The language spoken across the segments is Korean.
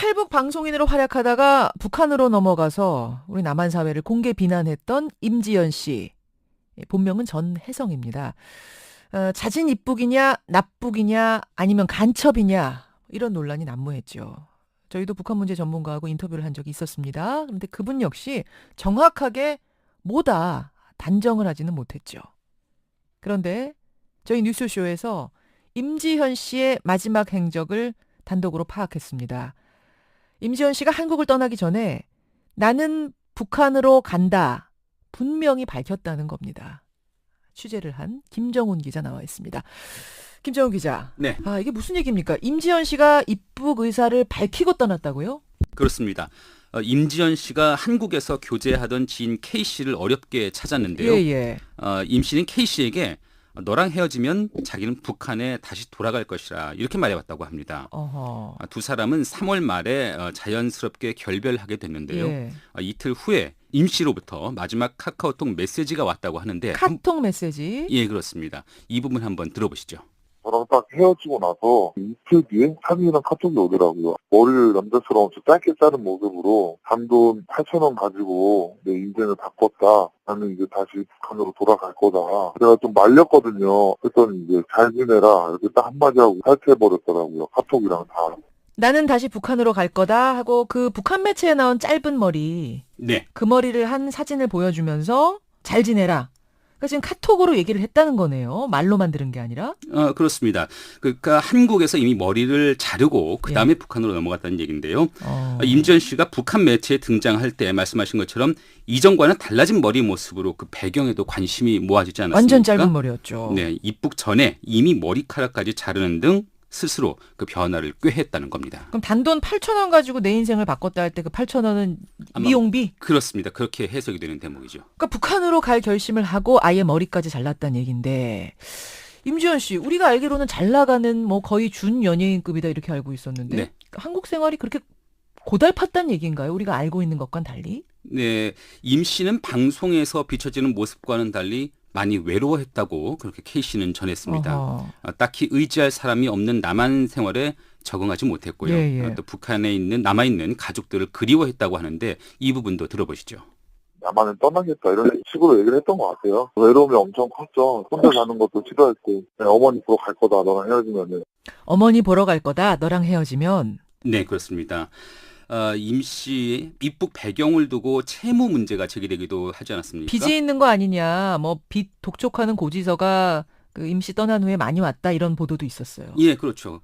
탈북 방송인으로 활약하다가 북한으로 넘어가서 우리 남한 사회를 공개 비난했던 임지연 씨. 본명은 전혜성입니다. 자진 입북이냐 납북이냐 아니면 간첩이냐 이런 논란이 난무했죠. 저희도 북한 문제 전문가하고 인터뷰를 한 적이 있었습니다. 그런데 그분 역시 정확하게 뭐다 단정을 하지는 못했죠. 그런데 저희 뉴스쇼에서 임지연 씨의 마지막 행적을 단독으로 파악했습니다. 임지연 씨가 한국을 떠나기 전에 나는 북한으로 간다 분명히 밝혔다는 겁니다. 취재를 한 김정훈 기자 나와 있습니다. 김정훈 기자. 네. 이게 무슨 얘기입니까? 임지연 씨가 입북 의사를 밝히고 떠났다고요? 그렇습니다. 임지연 씨가 한국에서 교제하던 지인 K 씨를 어렵게 찾았는데요. 예. 임 씨는 K 씨에게 너랑 헤어지면 자기는 북한에 다시 돌아갈 것이라 이렇게 말해왔다고 합니다. 어허. 두 사람은 3월 말에 자연스럽게 결별하게 됐는데요. 예. 이틀 후에 임 씨로부터 마지막 카카오톡 메시지가 왔다고 하는데 카톡 메시지. 예, 그렇습니다. 이 부분 한번 들어보시죠. 저랑 딱 헤어지고 나서 이틀 뒤에 사진이랑 카톡이 오더라고요. 머리를 남자처럼 짧게 자른 모습으로 단돈 8,000원 가지고 내 인생을 바꿨다. 나는 이제 다시 북한으로 돌아갈 거다. 제가 좀 말렸거든요. 그랬더니 이제 잘 지내라. 이렇게 딱 한마디 하고 탈퇴해버렸더라고요. 카톡이랑 다. 나는 다시 북한으로 갈 거다 하고 그 북한 매체에 나온 짧은 머리. 네. 그 머리를 한 사진을 보여주면서 잘 지내라. 그러니까 지금 카톡으로 얘기를 했다는 거네요. 말로만 들은 게 아니라. 그렇습니다. 그러니까 한국에서 이미 머리를 자르고 그다음에 북한으로 넘어갔다는 얘기인데요. 임지연 씨가 북한 매체에 등장할 때 말씀하신 것처럼 이전과는 달라진 머리 모습으로 그 배경에도 관심이 모아지지 않았습니까? 완전 짧은 머리였죠. 네, 입북 전에 이미 머리카락까지 자르는 등 스스로 그 변화를 꾀했다는 겁니다. 그럼 단돈 8,000원 가지고 내 인생을 바꿨다 할 때 그 8,000원은 미용비? 그렇습니다. 그렇게 해석이 되는 대목이죠. 그러니까 북한으로 갈 결심을 하고 아예 머리까지 잘랐다는 얘기인데 임지연 씨, 우리가 알기로는 잘 나가는 뭐 거의 준 연예인급이다 이렇게 알고 있었는데 네. 한국 생활이 그렇게 고달팠다는 얘기인가요? 우리가 알고 있는 것과는 달리? 네, 임 씨는 방송에서 비춰지는 모습과는 달리 많이 외로워했다고 그렇게 K 씨는 전했습니다. 딱히 의지할 사람이 없는 남한 생활에 적응하지 못했고요. 예. 또 북한에 남아있는 가족들을 그리워했다고 하는데 이 부분도 들어보시죠. 나만은 떠나겠다 이런 식으로 얘기를 했던 것 같아요. 외로움이 엄청 컸죠. 혼자 사는 것도 싫어했고 어머니 보러 갈 거다 너랑 헤어지면은. 어머니 보러 갈 거다 너랑 헤어지면. 네, 그렇습니다. 임 씨 입북 배경을 두고 채무 문제가 제기되기도 하지 않았습니까? 빚이 있는 거 아니냐, 뭐 빚 독촉하는 고지서가 그 임 씨 떠난 후에 많이 왔다 이런 보도도 있었어요. 예, 그렇죠.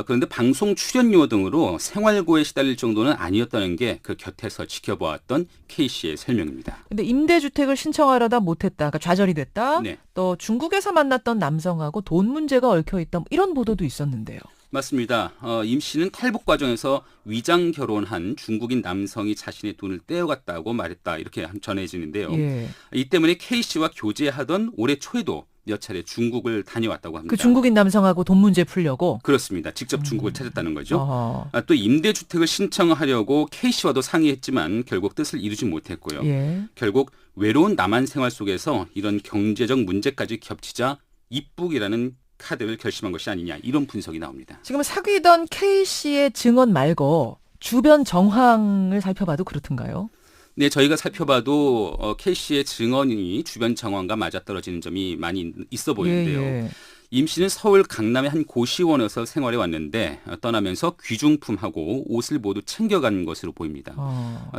그런데 방송 출연료 등으로 생활고에 시달릴 정도는 아니었다는 게 그 곁에서 지켜보았던 K 씨의 설명입니다. 근데 임대주택을 신청하려다 못했다, 그러니까 좌절이 됐다. 네. 또 중국에서 만났던 남성하고 돈 문제가 얽혀 있다, 뭐 이런 보도도 있었는데요. 맞습니다. 임 씨는 탈북 과정에서 위장 결혼한 중국인 남성이 자신의 돈을 떼어갔다고 말했다 이렇게 전해지는데요. 예. 이 때문에 K 씨와 교제하던 올해 초에도 몇 차례 중국을 다녀왔다고 합니다. 그 중국인 남성하고 돈 문제 풀려고. 그렇습니다. 직접 중국을 찾았다는 거죠. 어허. 또 임대주택을 신청하려고 K 씨와도 상의했지만 결국 뜻을 이루지 못했고요. 예. 결국 외로운 남한 생활 속에서 이런 경제적 문제까지 겹치자 입북이라는 카드를 결심한 것이 아니냐 이런 분석이 나옵니다. 지금 사귀던 K 씨의 증언 말고 주변 정황을 살펴봐도 그렇던가요? 네, 저희가 살펴봐도 K 씨의 증언이 주변 정황과 맞아떨어지는 점이 많이 있어 보이는데요. 예. 임 씨는 서울 강남의 한 고시원에서 생활해 왔는데 떠나면서 귀중품하고 옷을 모두 챙겨간 것으로 보입니다.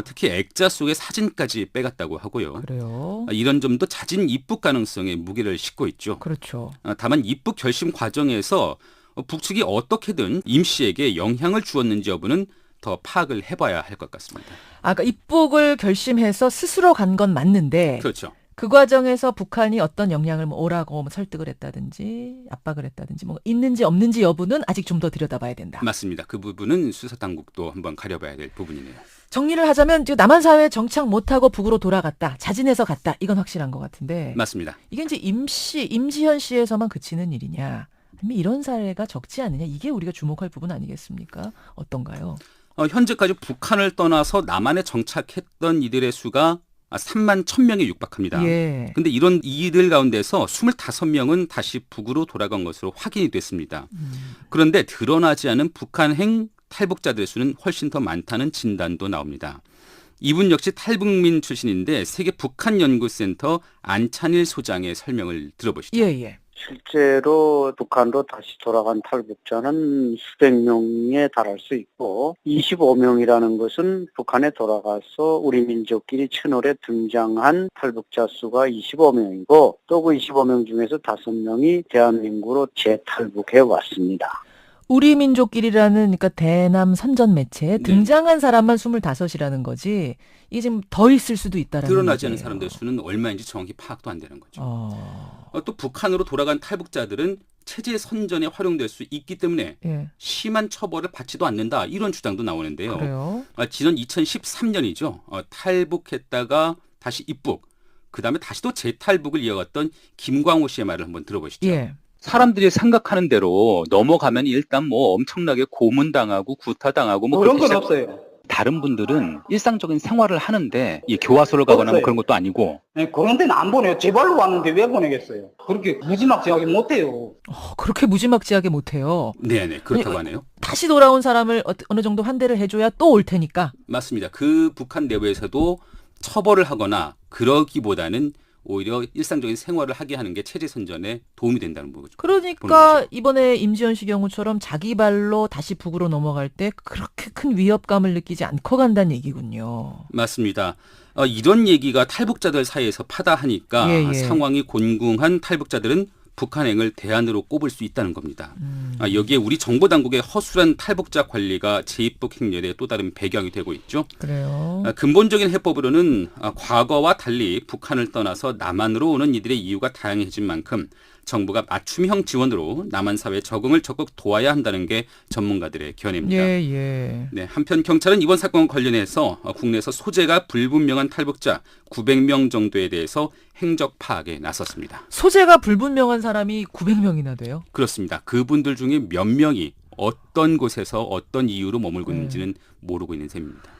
특히 액자 속에 사진까지 빼갔다고 하고요. 그래요. 이런 점도 자진 입북 가능성에 무게를 싣고 있죠. 그렇죠. 다만 입북 결심 과정에서 북측이 어떻게든 임 씨에게 영향을 주었는지 여부는 더 파악을 해봐야 할 것 같습니다. 그러니까 입북을 결심해서 스스로 간 건 맞는데 그렇죠. 그 과정에서 북한이 어떤 영향을 오라고 설득을 했다든지 압박을 했다든지 뭐 있는지 없는지 여부는 아직 좀 더 들여다봐야 된다. 맞습니다. 그 부분은 수사당국도 한번 가려봐야 될 부분이네요. 정리를 하자면 지금 남한 사회에 정착 못하고 북으로 돌아갔다. 자진해서 갔다. 이건 확실한 것 같은데. 맞습니다. 이게 이제 임지현 씨에서만 그치는 일이냐. 아니면 이런 사례가 적지 않느냐. 이게 우리가 주목할 부분 아니겠습니까? 어떤가요? 현재까지 북한을 떠나서 남한에 정착했던 이들의 수가 3만 1,000명에 육박합니다. 예. 근데 이런 이들 가운데서 25명은 다시 북으로 돌아간 것으로 확인이 됐습니다. 그런데 드러나지 않은 북한행 탈북자들의 수는 훨씬 더 많다는 진단도 나옵니다. 이분 역시 탈북민 출신인데 세계 북한연구센터 안찬일 소장의 설명을 들어보시죠. 예. 실제로 북한으로 다시 돌아간 탈북자는 수백 명에 달할 수 있고 25명이라는 것은 북한에 돌아가서 우리 민족끼리 채널에 등장한 탈북자 수가 25명이고 또 그 25명 중에서 5명이 대한민국으로 재탈북해 왔습니다. 우리 민족끼리라는 그러니까 대남 선전 매체에 등장한 사람만 25이라는 거지. 이게 지금 더 있을 수도 있다라는 드러나지 얘기예요. 않은 사람들 수는 얼마인지 정확히 파악도 안 되는 거죠. 또 북한으로 돌아간 탈북자들은 체제 선전에 활용될 수 있기 때문에 예. 심한 처벌을 받지도 않는다. 이런 주장도 나오는데요. 그래요? 지난 2013년이죠. 탈북했다가 다시 입북, 그다음에 다시 또 재탈북을 이어갔던 김광호 씨의 말을 한번 들어보시죠. 예. 사람들이 생각하는 대로 넘어가면 일단 뭐 엄청나게 고문당하고 구타당하고 뭐 그런 그렇게 건 없어요. 다른 분들은 일상적인 생활을 하는데 이 교화소를 가거나 뭐 없어요. 그런 것도 아니고 네, 그런 데는 안 보내요. 제 발로 왔는데 왜 보내겠어요? 그렇게 무지막지하게 못해요. 그렇게 무지막지하게 못해요. 네네, 그렇다고 하네요. 다시 돌아온 사람을 어느 정도 환대를 해줘야 또 올 테니까. 맞습니다. 그 북한 내부에서도 처벌을 하거나 그러기보다는 오히려 일상적인 생활을 하게 하는 게 체제 선전에 도움이 된다는 거죠. 그러니까 이번에 임지연 씨 경우처럼 자기 발로 다시 북으로 넘어갈 때 그렇게 큰 위협감을 느끼지 않고 간다는 얘기군요. 맞습니다. 이런 얘기가 탈북자들 사이에서 파다하니까 예. 상황이 곤궁한 탈북자들은 북한행을 대안으로 꼽을 수 있다는 겁니다. 여기에 우리 정보당국의 허술한 탈북자 관리가 재입북 행렬의 또 다른 배경이 되고 있죠. 그래요. 근본적인 해법으로는 과거와 달리 북한을 떠나서 남한으로 오는 이들의 이유가 다양해진 만큼 정부가 맞춤형 지원으로 남한 사회 적응을 적극 도와야 한다는 게 전문가들의 견해입니다. 예. 네, 한편 경찰은 이번 사건 관련해서 국내에서 소재가 불분명한 탈북자 900명 정도에 대해서 행적 파악에 나섰습니다. 소재가 불분명한 사람이 900명이나 돼요? 그렇습니다. 그분들 중에 몇 명이 어떤 곳에서 어떤 이유로 머물고 있는지는 모르고 있는 셈입니다.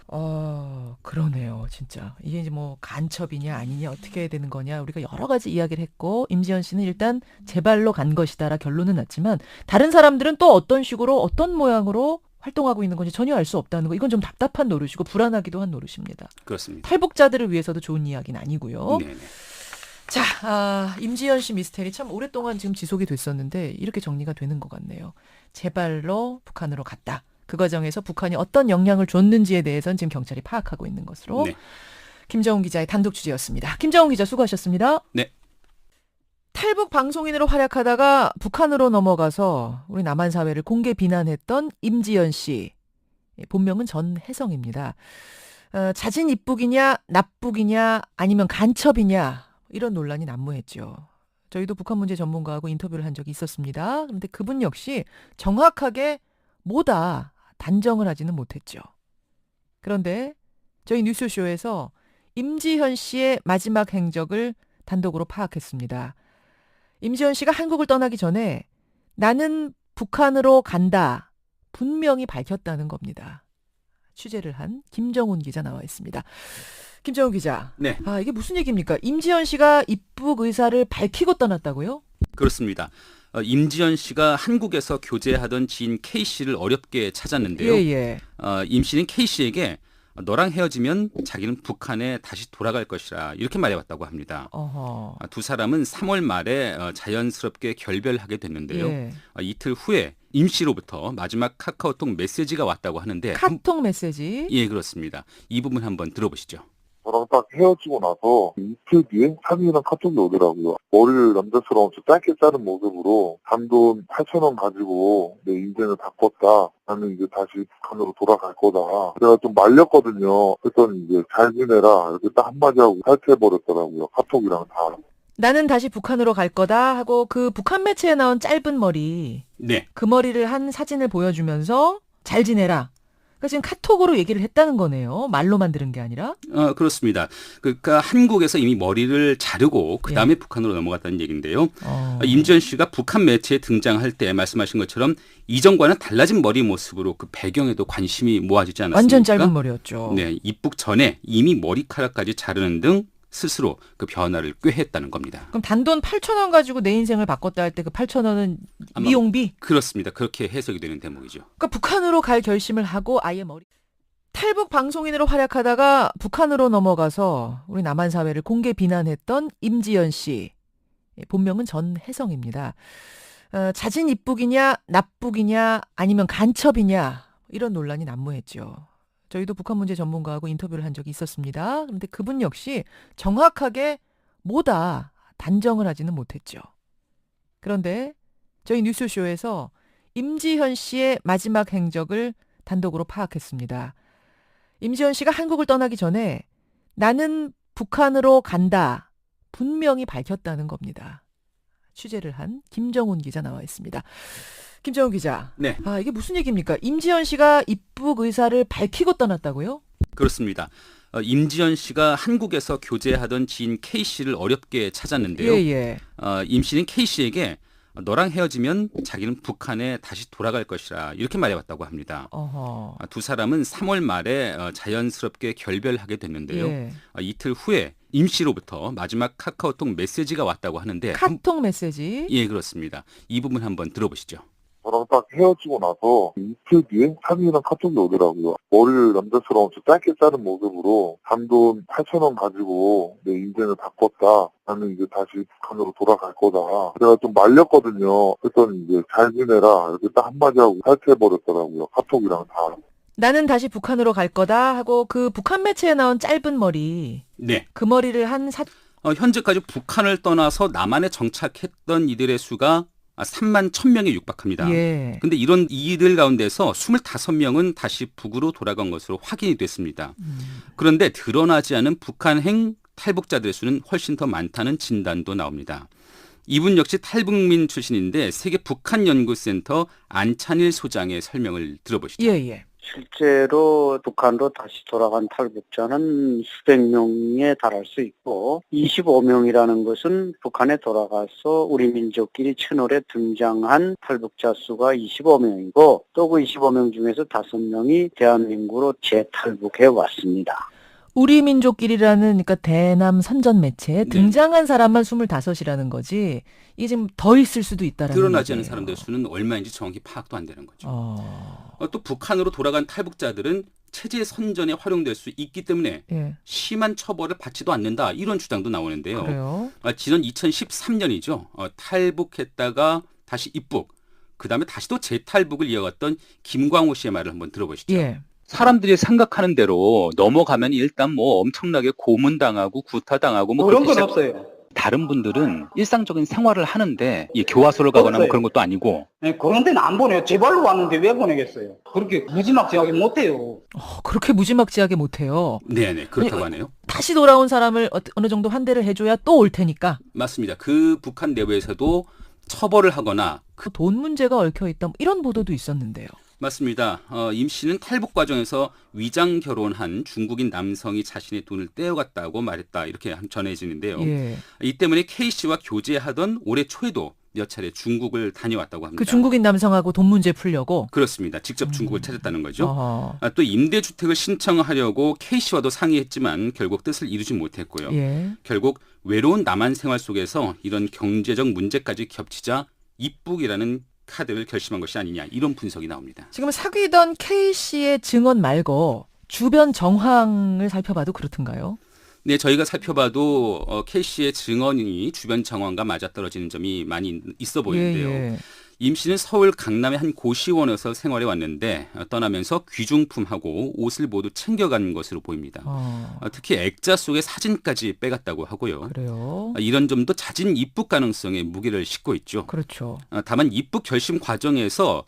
그러네요, 진짜. 이게 이제 뭐 간첩이냐 아니냐 어떻게 해야 되는 거냐 우리가 여러 가지 이야기를 했고 임지연 씨는 일단 제 발로 간 것이다라 결론은 났지만 다른 사람들은 또 어떤 식으로 어떤 모양으로 활동하고 있는 건지 전혀 알 수 없다는 거 이건 좀 답답한 노릇이고 불안하기도 한 노릇입니다. 그렇습니다. 탈북자들을 위해서도 좋은 이야기는 아니고요. 네네. 자, 임지연 씨 미스테리 참 오랫동안 지금 지속이 됐었는데 이렇게 정리가 되는 것 같네요. 제 발로 북한으로 갔다. 그 과정에서 북한이 어떤 영향을 줬는지에 대해서는 지금 경찰이 파악하고 있는 것으로. 네. 김정훈 기자의 단독 취재였습니다. 김정훈 기자 수고하셨습니다. 네. 탈북 방송인으로 활약하다가 북한으로 넘어가서 우리 남한 사회를 공개 비난했던 임지연 씨. 본명은 전혜성입니다. 자진 입북이냐 납북이냐 아니면 간첩이냐 이런 논란이 난무했죠. 저희도 북한 문제 전문가하고 인터뷰를 한 적이 있었습니다. 그런데 그분 역시 정확하게 뭐다 단정을 하지는 못했죠. 그런데 저희 뉴스쇼에서 임지현 씨의 마지막 행적을 단독으로 파악했습니다. 임지현 씨가 한국을 떠나기 전에 나는 북한으로 간다 분명히 밝혔다는 겁니다. 취재를 한 김정훈 기자 나와 있습니다. 김정훈 기자. 네. 이게 무슨 얘기입니까? 임지연 씨가 입북 의사를 밝히고 떠났다고요? 그렇습니다. 임지연 씨가 한국에서 교제하던 지인 K 씨를 어렵게 찾았는데요. 예. 임 씨는 K 씨에게 너랑 헤어지면 자기는 북한에 다시 돌아갈 것이라 이렇게 말해왔다고 합니다. 어허. 두 사람은 3월 말에 자연스럽게 결별하게 됐는데요. 예. 이틀 후에 임 씨로부터 마지막 카카오톡 메시지가 왔다고 하는데 카톡 메시지. 예, 그렇습니다. 이 부분 한번 들어보시죠. 저랑 딱 헤어지고 나서 이틀 뒤에 사진이랑 카톡이 오더라고요. 머리를 남자스러운 저 짧게 자른 모습으로 단돈 8,000원 가지고 내 인생을 바꿨다. 나는 이제 다시 북한으로 돌아갈 거다. 제가 좀 말렸거든요. 그랬더니 이제 잘 지내라 이렇게 딱 한마디 하고 탈퇴해버렸더라고요. 카톡이랑 다. 나는 다시 북한으로 갈 거다 하고 그 북한 매체에 나온 짧은 머리 네. 그 머리를 한 사진을 보여주면서 잘 지내라. 그러니까 지금 카톡으로 얘기를 했다는 거네요. 말로만 들은 게 아니라. 그렇습니다. 그러니까 한국에서 이미 머리를 자르고 그다음에 북한으로 넘어갔다는 얘기인데요. 임지연 씨가 북한 매체에 등장할 때 말씀하신 것처럼 이전과는 달라진 머리 모습으로 그 배경에도 관심이 모아지지 않았습니까? 완전 짧은 머리였죠. 네, 입북 전에 이미 머리카락까지 자르는 등 스스로 그 변화를 꾀했다는 겁니다. 그럼 단돈 8,000원 가지고 내 인생을 바꿨다 할 때 그 8,000원은 아마 미용비? 그렇습니다. 그렇게 해석이 되는 대목이죠. 그러니까 북한으로 갈 결심을 하고 아예 탈북 방송인으로 활약하다가 북한으로 넘어가서 우리 남한 사회를 공개 비난했던 임지연 씨. 본명은 전혜성입니다. 자진 입북이냐 납북이냐 아니면 간첩이냐 이런 논란이 난무했죠. 저희도 북한 문제 전문가하고 인터뷰를 한 적이 있었습니다. 그런데 그분 역시 정확하게 뭐다 단정을 하지는 못했죠. 그런데 저희 뉴스쇼에서 임지현 씨의 마지막 행적을 단독으로 파악했습니다. 임지현 씨가 한국을 떠나기 전에 나는 북한으로 간다 분명히 밝혔다는 겁니다. 취재를 한 김정훈 기자 나와 있습니다. 김정훈 기자. 네. 이게 무슨 얘기입니까? 임지연 씨가 입북 의사를 밝히고 떠났다고요? 그렇습니다. 임지연 씨가 한국에서 교제하던 지인 K 씨를 어렵게 찾았는데요. 예. 임 씨는 K 씨에게 너랑 헤어지면 자기는 북한에 다시 돌아갈 것이라 이렇게 말해왔다고 합니다. 어허. 두 사람은 3월 말에 자연스럽게 결별하게 됐는데요. 예. 이틀 후에 임 씨로부터 마지막 카카오톡 메시지가 왔다고 하는데 카톡 메시지? 예, 그렇습니다. 이 부분 한번 들어보시죠. 저랑 딱 헤어지고 나서 이틀 뒤에 사진이랑 카톡이 오더라고요. 머리를 남자처럼 짧게 자른 모습으로 단돈 8,000원 가지고 내 인생을 바꿨다. 나는 이제 다시 북한으로 돌아갈 거다. 제가 좀 말렸거든요. 그랬더니 이제 잘 지내라 이렇게 딱 한마디 하고 탈퇴해버렸더라고요. 카톡이랑 다. 나는 다시 북한으로 갈 거다 하고 그 북한 매체에 나온 짧은 머리 네. 그 머리를 한 현재까지 북한을 떠나서 남한에 정착했던 이들의 수가 3만 1,000명에 육박합니다. 예. 근데 이런 이들 가운데서 25명은 다시 북으로 돌아간 것으로 확인이 됐습니다. 그런데 드러나지 않은 북한행 탈북자들의 수는 훨씬 더 많다는 진단도 나옵니다. 이분 역시 탈북민 출신인데 세계 북한연구센터 안찬일 소장의 설명을 들어보시죠. 예. 실제로 북한으로 다시 돌아간 탈북자는 수백 명에 달할 수 있고 25명이라는 것은 북한에 돌아가서 우리 민족끼리 채널에 등장한 탈북자 수가 25명이고 또 그 25명 중에서 5명이 대한민국으로 재탈북해 왔습니다. 우리 민족끼리라는 그러니까 대남 선전 매체에 등장한 사람만 25이라는 거지. 이게 지금 더 있을 수도 있다라는 드러나지 얘기예요. 않은 사람들 수는 얼마인지 정확히 파악도 안 되는 거죠. 어. 또 북한으로 돌아간 탈북자들은 체제 선전에 활용될 수 있기 때문에 예. 심한 처벌을 받지도 않는다. 이런 주장도 나오는데요. 그래요? 지난 2013년이죠. 탈북했다가 다시 입북, 그다음에 다시 또 재탈북을 이어갔던 김광호 씨의 말을 한번 들어보시죠. 예. 사람들이 생각하는 대로 넘어가면 일단 뭐 엄청나게 고문당하고 구타당하고 뭐 그런 그렇게 건 없어요. 다른 분들은 일상적인 생활을 하는데 이 교화소를 가거나 뭐 없어요. 그런 것도 아니고 네, 그런 데는 안 보내요. 제 발로 왔는데 왜 보내겠어요? 그렇게 무지막지하게 못해요. 그렇게 무지막지하게 못해요. 네네, 그렇다고 하네요. 다시 돌아온 사람을 어느 정도 환대를 해줘야 또 올 테니까. 맞습니다. 그 북한 내부에서도 처벌을 하거나 그 돈 문제가 얽혀 있다. 이런 보도도 있었는데요. 맞습니다. 임 씨는 탈북 과정에서 위장 결혼한 중국인 남성이 자신의 돈을 떼어갔다고 말했다. 이렇게 전해지는데요. 예. 이 때문에 K 씨와 교제하던 올해 초에도 몇 차례 중국을 다녀왔다고 합니다. 그 중국인 남성하고 돈 문제 풀려고. 그렇습니다. 직접 중국을 찾았다는 거죠. 어허. 또 임대주택을 신청하려고 K 씨와도 상의했지만 결국 뜻을 이루지 못했고요. 예. 결국 외로운 남한 생활 속에서 이런 경제적 문제까지 겹치자 입북이라는 카드를 결심한 것이 아니냐 이런 분석이 나옵니다. 지금 사귀던 K 씨의 증언 말고 주변 정황을 살펴봐도 그렇던가요? 네, 저희가 살펴봐도 K 씨의 증언이 주변 정황과 맞아떨어지는 점이 많이 있어 보이는데요. 예. 임 씨는 서울 강남의 한 고시원에서 생활해 왔는데 떠나면서 귀중품하고 옷을 모두 챙겨간 것으로 보입니다. 특히 액자 속에 사진까지 빼갔다고 하고요. 그래요? 이런 점도 자진 입북 가능성에 무게를 싣고 있죠. 그렇죠. 다만 입북 결심 과정에서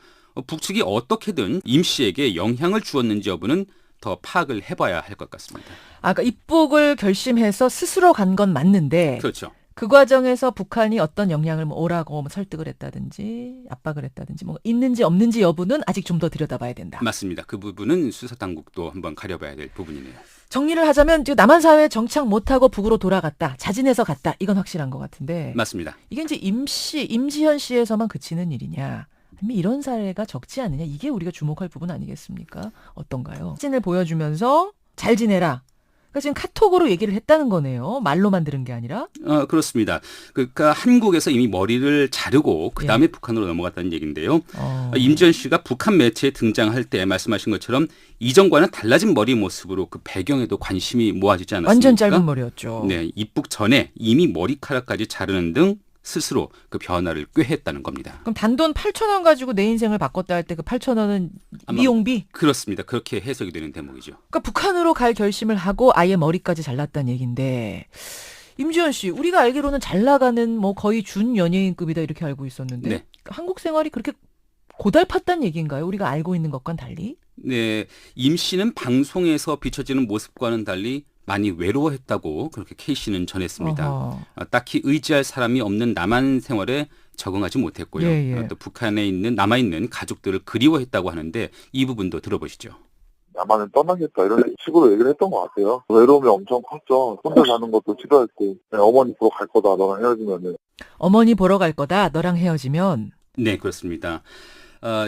북측이 어떻게든 임 씨에게 영향을 주었는지 여부는 더 파악을 해봐야 할 것 같습니다. 그러니까 입북을 결심해서 스스로 간 건 맞는데 그렇죠. 그 과정에서 북한이 어떤 영향을 오라고 설득을 했다든지 압박을 했다든지 뭐 있는지 없는지 여부는 아직 좀 더 들여다봐야 된다. 맞습니다. 그 부분은 수사당국도 한번 가려봐야 될 부분이네요. 정리를 하자면 지금 남한 사회에 정착 못하고 북으로 돌아갔다. 자진해서 갔다. 이건 확실한 것 같은데 맞습니다. 이게 이제 임지현 씨에서만 그치는 일이냐. 아니면 이런 사례가 적지 않느냐. 이게 우리가 주목할 부분 아니겠습니까? 어떤가요? 사진을 보여주면서 잘 지내라. 그러니까 지금 카톡으로 얘기를 했다는 거네요. 말로만 들은 게 아니라. 그렇습니다. 그러니까 한국에서 이미 머리를 자르고 그 다음에 예. 북한으로 넘어갔다는 얘기인데요. 임지연 씨가 북한 매체에 등장할 때 말씀하신 것처럼 이전과는 달라진 머리 모습으로 그 배경에도 관심이 모아지지 않았습니까? 완전 짧은 머리였죠. 네, 입북 전에 이미 머리카락까지 자르는 등 스스로 그 변화를 꾀했다는 겁니다. 그럼 단돈 8,000원 가지고 내 인생을 바꿨다 할 때 그 8,000원은 아마 미용비? 그렇습니다. 그렇게 해석이 되는 대목이죠. 그러니까 북한으로 갈 결심을 하고 아예 머리까지 잘랐다는 얘기인데 임지연 씨, 우리가 알기로는 잘 나가는 뭐 거의 준 연예인급이다 이렇게 알고 있었는데 네. 한국 생활이 그렇게 고달팠다는 얘기인가요? 우리가 알고 있는 것과는 달리? 네, 임 씨는 방송에서 비춰지는 모습과는 달리 많이 외로워했다고 그렇게 K 씨는 전했습니다. 어허. 딱히 의지할 사람이 없는 남한 생활에 적응하지 못했고요. 예, 예. 또 북한에 있는 남아있는 가족들을 그리워했다고 하는데 이 부분도 들어보시죠. 남한을 떠나겠다 이런 식으로 얘기를 했던 것 같아요. 외로움이 엄청 컸죠. 혼자 사는 것도 싫어했고 어머니 보러 갈 거다 너랑 헤어지면은. 어머니 보러 갈 거다. 너랑 헤어지면. 네, 그렇습니다.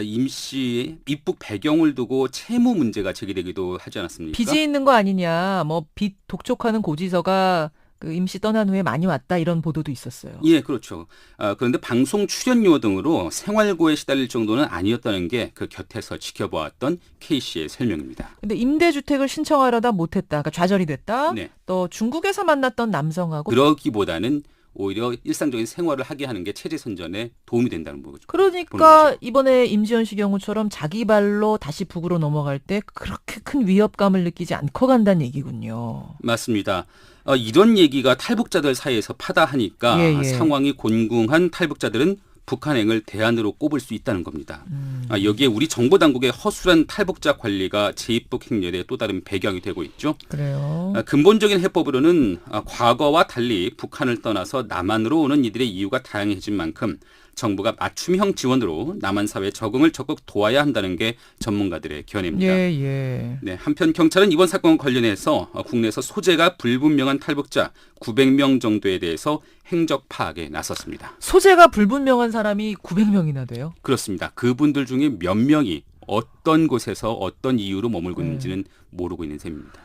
임 씨의 입북 배경을 두고 채무 문제가 제기되기도 하지 않았습니까? 빚이 있는 거 아니냐. 뭐 빚 독촉하는 고지서가 그 임시 떠난 후에 많이 왔다 이런 보도도 있었어요. 예, 그렇죠. 그런데 방송 출연료 등으로 생활고에 시달릴 정도는 아니었다는 게 그 곁에서 지켜보았던 K 씨의 설명입니다. 근데 임대주택을 신청하려다 못했다. 그러니까 좌절이 됐다. 네. 또 중국에서 만났던 남성하고 그러기보다는 오히려 일상적인 생활을 하게 하는 게 체제 선전에 도움이 된다는 거죠. 그러니까 거죠. 이번에 임지연 씨 경우처럼 자기 발로 다시 북으로 넘어갈 때 그렇게 큰 위협감을 느끼지 않고 간다는 얘기군요. 맞습니다. 이런 얘기가 탈북자들 사이에서 파다하니까 예, 예. 상황이 곤궁한 탈북자들은 북한행을 대안으로 꼽을 수 있다는 겁니다. 여기에 우리 정보 당국의 허술한 탈북자 관리가 재입북 행렬의 또 다른 배경이 되고 있죠. 그래요. 근본적인 해법으로는 과거와 달리 북한을 떠나서 남한으로 오는 이들의 이유가 다양해진 만큼 정부가 맞춤형 지원으로 남한 사회 적응을 적극 도와야 한다는 게 전문가들의 견해입니다. 예. 네, 한편 경찰은 이번 사건과 관련해서 국내에서 소재가 불분명한 탈북자 900명 정도에 대해서 행적 파악에 나섰습니다. 소재가 불분명한 사람이 900명이나 돼요. 그렇습니다. 그분들 중에 몇 명이 어떤 곳에서 어떤 이유로 머물고 있는지는 모르고 있는 셈입니다.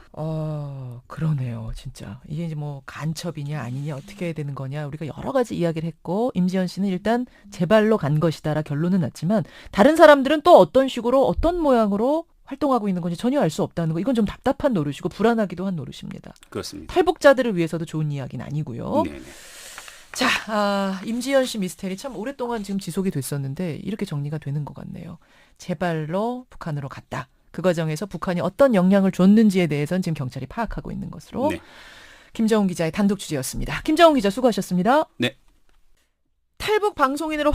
그러네요, 진짜. 이게 이제 뭐 간첩이냐 아니냐 어떻게 해야 되는 거냐 우리가 여러 가지 이야기를 했고 임지연 씨는 일단 제 발로 간 것이다라 결론은 났지만 다른 사람들은 또 어떤 식으로 어떤 모양으로 활동하고 있는 건지 전혀 알 수 없다는 거 이건 좀 답답한 노릇이고 불안하기도 한 노릇입니다. 그렇습니다. 탈북자들을 위해서도 좋은 이야기는 아니고요. 네네. 자, 임지연 씨 미스테리 참 오랫동안 지금 지속이 됐었는데 이렇게 정리가 되는 것 같네요. 제 발로 북한으로 갔다. 그 과정에서 북한이 어떤 영향을 줬는지에 대해서는 지금 경찰이 파악하고 있는 것으로. 네. 김정훈 기자의 단독 취재였습니다. 김정훈 기자 수고하셨습니다. 네. 탈북 방송인으로